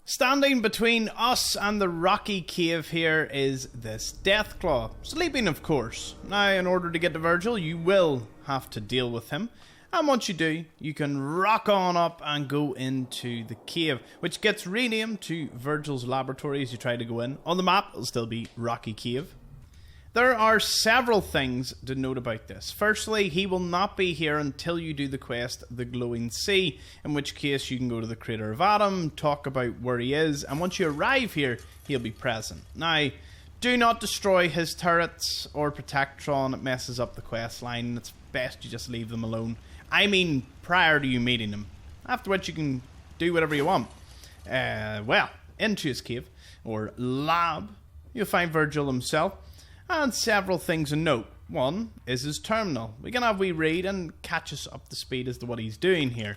Standing between us and the rocky cave here is this Deathclaw, sleeping of course. Now in order to get to Virgil you will have to deal with him, and once you do you can rock on up and go into the cave, which gets renamed to Virgil's laboratory as you try to go in. On the map it'll still be Rocky Cave. There are several things to note about this. Firstly, he will not be here until you do the quest, The Glowing Sea, in which case you can go to the Crater of Antrim, talk about where he is, and once you arrive here, he'll be present. Now, do not destroy his turrets or Protectron, it messes up the quest line, it's best you just leave them alone. I mean, prior to you meeting him, after which you can do whatever you want. Well, into his cave, or lab, you'll find Virgil himself. And several things to note. One is his terminal. We can have a wee read and catch us up to speed as to what he's doing here.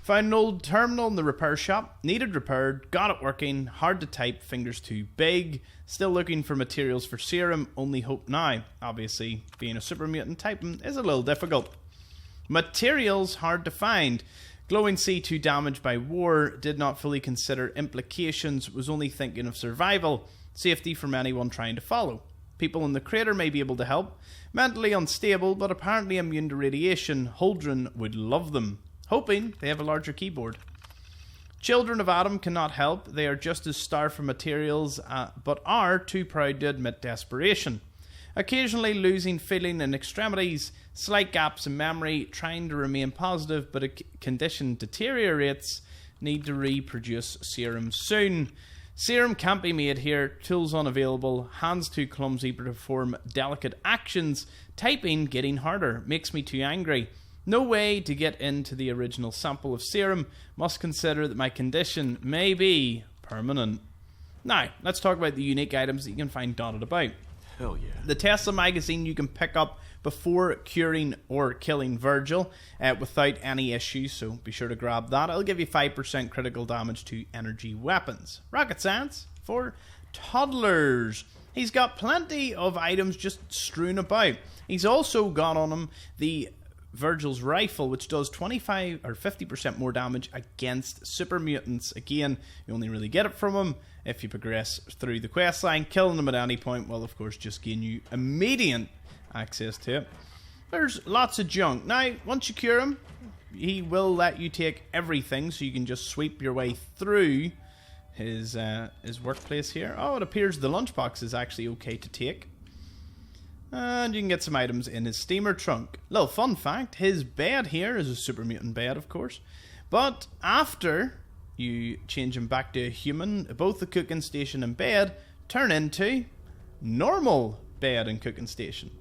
Found an old terminal in the repair shop. Needed repaired, got it working, hard to type, fingers too big. Still looking for materials for serum, only hope now. Obviously, being a super mutant, typing is a little difficult. Materials hard to find. Glowing Sea too damaged by war, did not fully consider implications, was only thinking of survival. Safety from anyone trying to follow. People in the crater may be able to help. Mentally unstable, but apparently immune to radiation. Huldren would love them. Hoping they have a larger keyboard. Children of Antrim cannot help. They are just as starved for materials, but are too proud to admit desperation. Occasionally losing feeling in extremities, slight gaps in memory, trying to remain positive, but a condition deteriorates. Need to reproduce serum soon. Serum can't be made here, tools unavailable, hands too clumsy to perform delicate actions, typing getting harder, makes me too angry. No way to get into the original sample of serum, must consider that my condition may be permanent. Now, let's talk about the unique items that you can find dotted about. Hell yeah. The Tesla magazine you can pick up before curing or killing Virgil without any issues, so be sure to grab that. It'll give you 5% critical damage to energy weapons. Rocket science for toddlers. He's got plenty of items just strewn about. He's also got on him the Virgil's rifle, which does 25 or 50% more damage against super mutants. Again, you only really get it from him if you progress through the quest line. Killing them at any point will of course just gain you immediate access to it. There's lots of junk. Now, once you cure him, he will let you take everything, so you can just sweep your way through his workplace here. Oh, it appears the lunchbox is actually okay to take. And you can get some items in his steamer trunk. Little fun fact, his bed here is a super mutant bed, of course. But after you change him back to a human, both the cooking station and bed turn into normal bed and cooking station,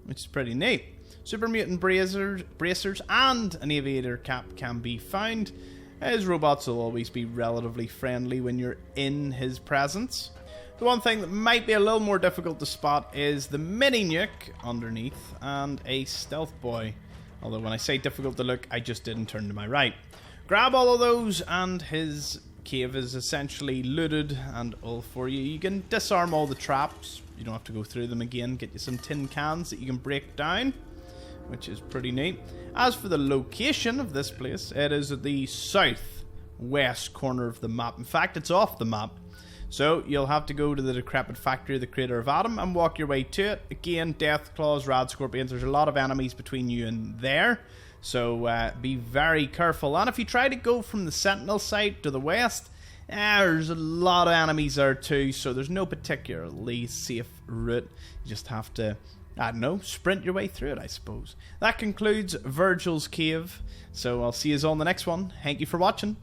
which is pretty neat. Super mutant bracers and an aviator cap can be found. His robots will always be relatively friendly when you're in his presence. The one thing that might be a little more difficult to spot is the mini nuke underneath and a stealth boy. Although when I say difficult to look, I just didn't turn to my right. Grab all of those and his cave is essentially looted and all for you. You can disarm all the traps. You don't have to go through them again. Get you some tin cans that you can break down, which is pretty neat. As for the location of this place, it is at the southwest corner of the map. In fact, it's off the map. So you'll have to go to the decrepit factory of the Crater of Antrim and walk your way to it. Again, Deathclaws, Rad Scorpions, there's a lot of enemies between you and there. So be very careful. And if you try to go from the Sentinel site to the west, there's a lot of enemies there too. So there's no particularly safe route. You just have to, I don't know, sprint your way through it, I suppose. That concludes Virgil's Cave. So I'll see you on the next one. Thank you for watching.